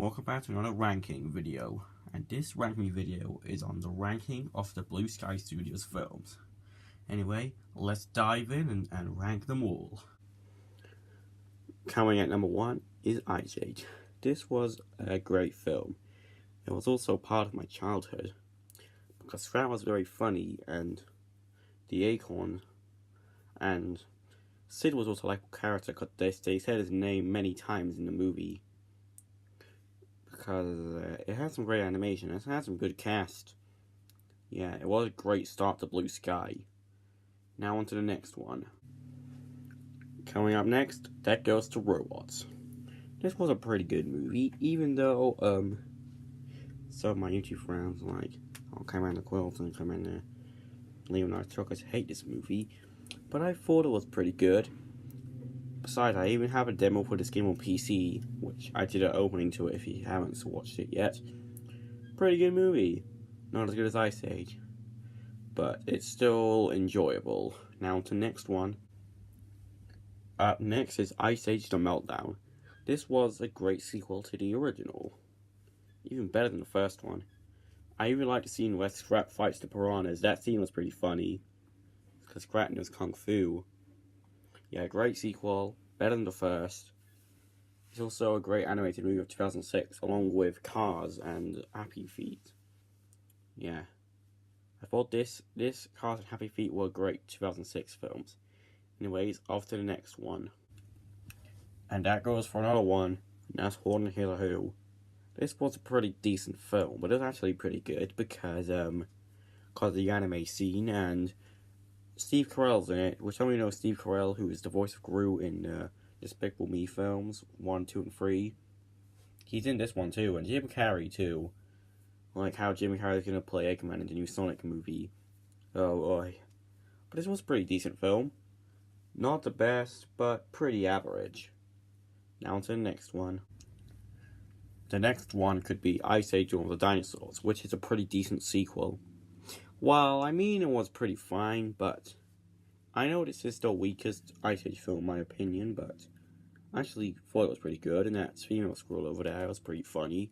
Welcome back to another ranking video, and this ranking video is on the ranking of the Blue Sky Studios films. Anyway, let's dive in and rank them all. Coming at number 1 is Ice Age. This was a great film. It was also part of my childhood, because that was very funny, and the Acorn and Sid was also a likable character, because they said his name many times in the movie. Because it had some great animation, it had some good cast. Yeah, it was a great start to Blue Sky. Now on to the next one. Coming up next, That Goes to Robots. This was a pretty good movie, even though some of my YouTube friends like Cameron the Quilt and Cameron Leonard Truckers hate this movie, but I thought it was pretty good. Besides, I even have a demo for this game on PC, which I did an opening to it if you haven't watched it yet. Pretty good movie. Not as good as Ice Age, but it's still enjoyable. Now to the next one. Up next is Ice Age The Meltdown. This was a great sequel to the original. Even better than the first one. I even like the scene where Scrap fights the piranhas. That scene was pretty funny, because Scrap knows Kung Fu. Yeah, great sequel, better than the first. It's also a great animated movie of 2006, along with Cars and Happy Feet. Yeah, I thought this Cars and Happy Feet were great 2006 films. Anyways, off to the next one. And that goes for another one, and that's Horton Hear Who. This was a pretty decent film, but it was actually pretty good because of the anime scene, and Steve Carell's in it, which some of you know Steve Carell, who is the voice of Gru in Despicable Me films 1, 2, and 3. He's in this one too, and Jim Carrey too. Like how Jim Carrey is going to play Eggman in the new Sonic movie. Oh boy. But this was a pretty decent film. Not the best, but pretty average. Now to the next one. The next one could be Ice Age Dawn of the Dinosaurs, which is a pretty decent sequel. Well, I mean, it was pretty fine, but I know this is the weakest Ice Age film in my opinion, but I actually thought it was pretty good, and that female squirrel over there was pretty funny.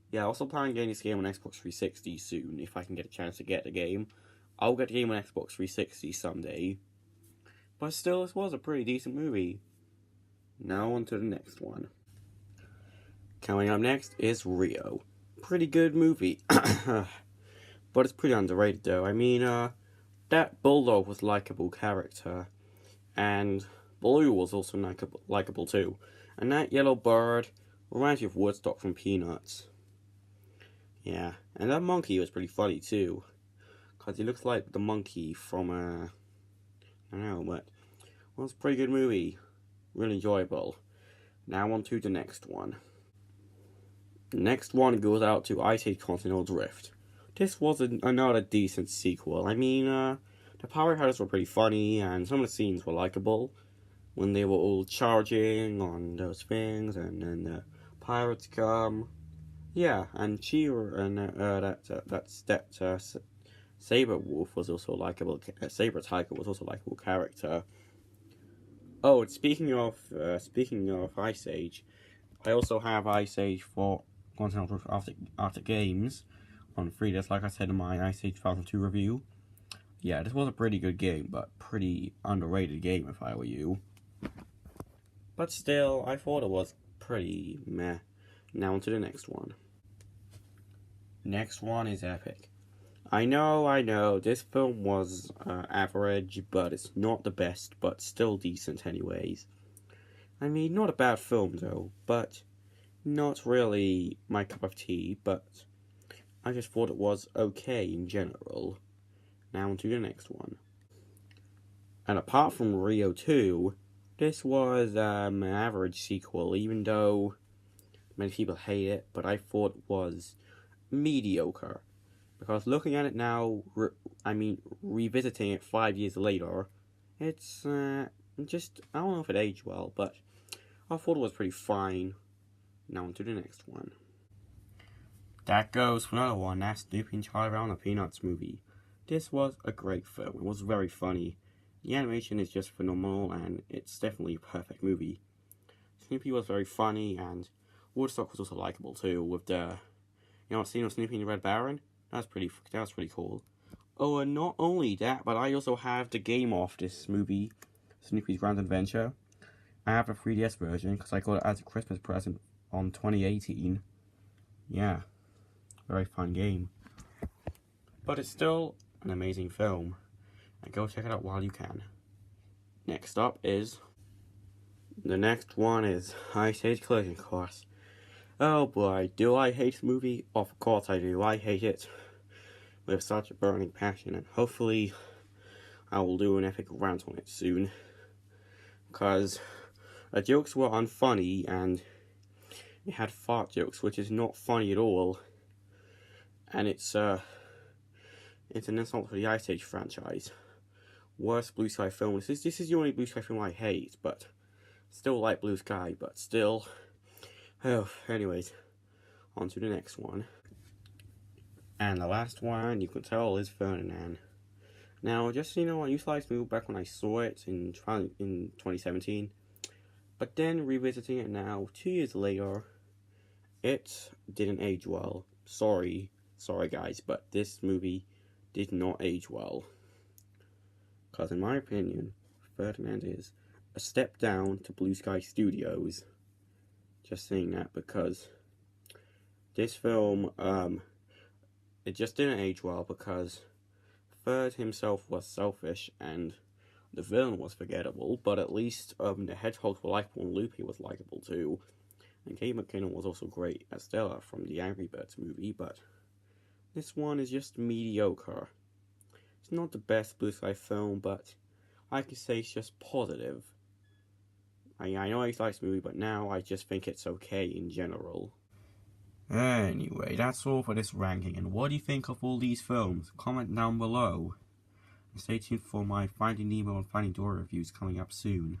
Yeah, I also plan on getting this game on Xbox 360 soon, if I can get a chance to get the game. I'll get the game on Xbox 360 someday. But still, this was a pretty decent movie. Now on to the next one. Coming up next is Rio. Pretty good movie. But it's pretty underrated though. I mean, that Bulldog was a likable character, and Blue was also likable too. And that yellow bird reminds you of Woodstock from Peanuts. Yeah, and that monkey was pretty funny too, because he looks like the monkey from, I don't know, but it was a pretty good movie. Really enjoyable. Now on to the next one. The next one goes out to Ice Age Continental Drift. This was another decent sequel. I mean, the power heads were pretty funny, and some of the scenes were likable. When they were all charging on those things, and then the pirates come. Yeah, and Cheer and Saber Wolf was also likable. Saber Tiger was also a likable character. Oh, and speaking of Ice Age, I also have Ice Age for Continental Drift after games on 3DS, like I said in my Ice Age 2002 review. Yeah, this was a pretty good game, but pretty underrated game if I were you. But still, I thought it was pretty meh. Now on to the next one. Next one is Epic. I know, this film was average, but it's not the best, but still decent anyways. I mean, not a bad film though, but not really my cup of tea, but I just thought it was okay in general. Now on to the next one. And apart from Rio 2, this was an average sequel, even though many people hate it, but I thought it was mediocre. Because looking at it now, revisiting it 5 years later, it's just, I don't know if it aged well, but I thought it was pretty fine. Now on to the next one. That goes for another one, that's Snoopy and Charlie Brown, the Peanuts movie. This was a great film. It was very funny. The animation is just phenomenal, and it's definitely a perfect movie. Snoopy was very funny, and Woodstock was also likable too, with the, scene of Snoopy and the Red Baron. That was pretty cool. Oh, and not only that, but I also have the game of this movie, Snoopy's Grand Adventure. I have the 3DS version because I got it as a Christmas present on 2018. Yeah, very fun game. But it's still an amazing film, and go check it out while you can. Next up is, the next one is Ice Age Collision Course. Oh boy, do I hate this movie? Of course I do. I hate it with such a burning passion, and hopefully I will do an epic rant on it soon. Because the jokes were unfunny, and it had fart jokes, which is not funny at all. And it's an insult to the Ice Age franchise. Worst Blue Sky film. This is the only Blue Sky film I hate, but still like Blue Sky, but still. Oh, anyways, on to the next one. And the last one, you can tell, is Ferdinand. Now, just so you know, I used to like this movie back when I saw it in 2017. But then, revisiting it now, 2 years later, it didn't age well. Sorry guys, but this movie did not age well. Because in my opinion, Ferdinand is a step down to Blue Sky Studios. Just saying that because this film, it just didn't age well because Ferd himself was selfish and the villain was forgettable, but at least the hedgehogs were likable and Loopy was likable too. And Kate McKinnon was also great as Stella from the Angry Birds movie, but this one is just mediocre. It's not the best Blue Sky film, but I can say it's just positive. I know I used to like this movie, but now I just think it's okay in general. Anyway, that's all for this ranking, and what do you think of all these films? Comment down below. And stay tuned for my Finding Nemo and Finding Dory reviews coming up soon.